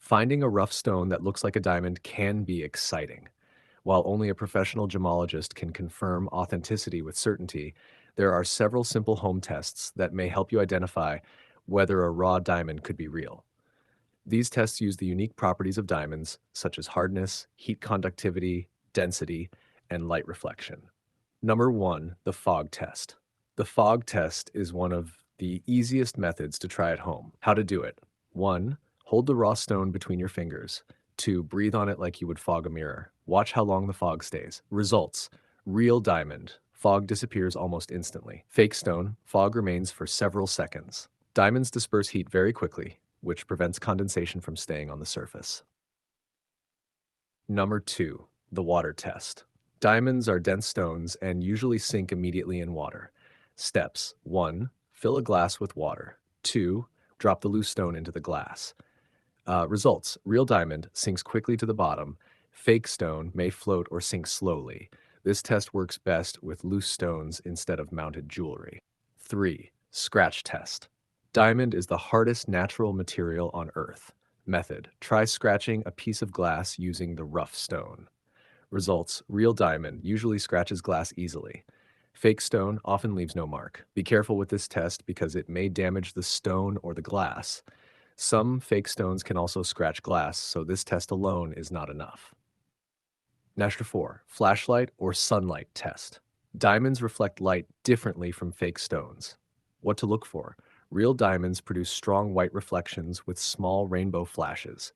Finding a rough stone that looks like a diamond can be exciting. While only a professional gemologist can confirm authenticity with certainty, there are several simple home tests that may help you identify whether a raw diamond could be real. These tests use the unique properties of diamonds, such as hardness, heat conductivity, density, and light reflection. Number one, the fog test. The fog test is one of the easiest methods to try at home. How to do it. One, hold the raw stone between your fingers. Two, breathe on it like you would fog a mirror. Watch how long the fog stays. Results. Real diamond. Fog disappears almost instantly. Fake stone. Fog remains for several seconds. Diamonds disperse heat very quickly, which prevents condensation from staying on the surface. Number two, the water test. Diamonds are dense stones and usually sink immediately in water. Steps. 1. Fill a glass with water. 2. Drop the loose stone into the glass. Results. Real diamond sinks quickly to the bottom. Fake stone may float or sink slowly. This test works best with loose stones instead of mounted jewelry. 3. Scratch test. Diamond is the hardest natural material on Earth. Method. Try scratching a piece of glass using the rough stone. Results. Real diamond usually scratches glass easily. Fake stone often leaves no mark. Be careful with this test because it may damage the stone or the glass. Some fake stones can also scratch glass, so this test alone is not enough. Number 4. Flashlight or sunlight test. Diamonds reflect light differently from fake stones. What to look for? Real diamonds produce strong white reflections with small rainbow flashes.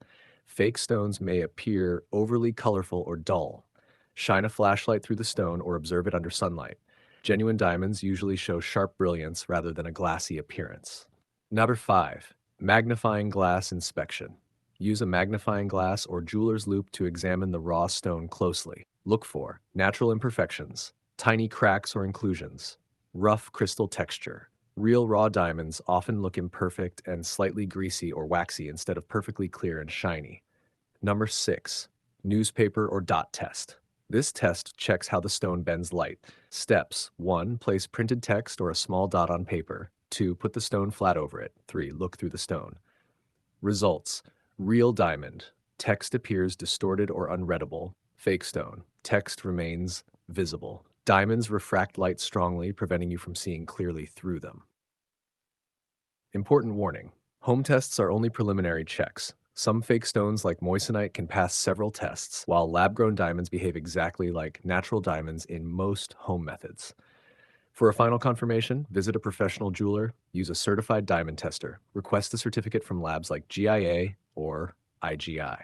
Fake stones may appear overly colorful or dull. Shine a flashlight through the stone or observe it under sunlight. Genuine diamonds usually show sharp brilliance rather than a glassy appearance. Number 5. Magnifying glass inspection. Use a magnifying glass or jeweler's loupe to examine the raw stone closely. Look for natural imperfections, tiny cracks or inclusions, rough crystal texture. Real raw diamonds often look imperfect and slightly greasy or waxy instead of perfectly clear and shiny. Number 6. Newspaper or dot test. This test checks how the stone bends light. Steps. 1. Place printed text or a small dot on paper. 2. Put the stone flat over it. 3. Look through the stone. Results. Real diamond. Text appears distorted or unreadable. Fake stone. Text remains visible. Diamonds refract light strongly, preventing you from seeing clearly through them. Important warning. Home tests are only preliminary checks. Some fake stones like moissanite can pass several tests, while lab-grown diamonds behave exactly like natural diamonds in most home methods. For a final confirmation, visit a professional jeweler, use a certified diamond tester, request a certificate from labs like GIA or IGI.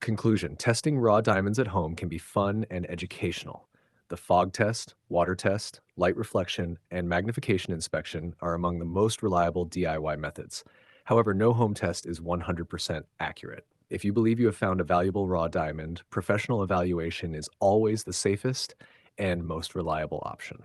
Conclusion. Testing raw diamonds at home can be fun and educational. The fog test, water test, light reflection, and magnification inspection are among the most reliable DIY methods. However, no home test is 100% accurate. If you believe you have found a valuable raw diamond, professional evaluation is always the safest and most reliable option.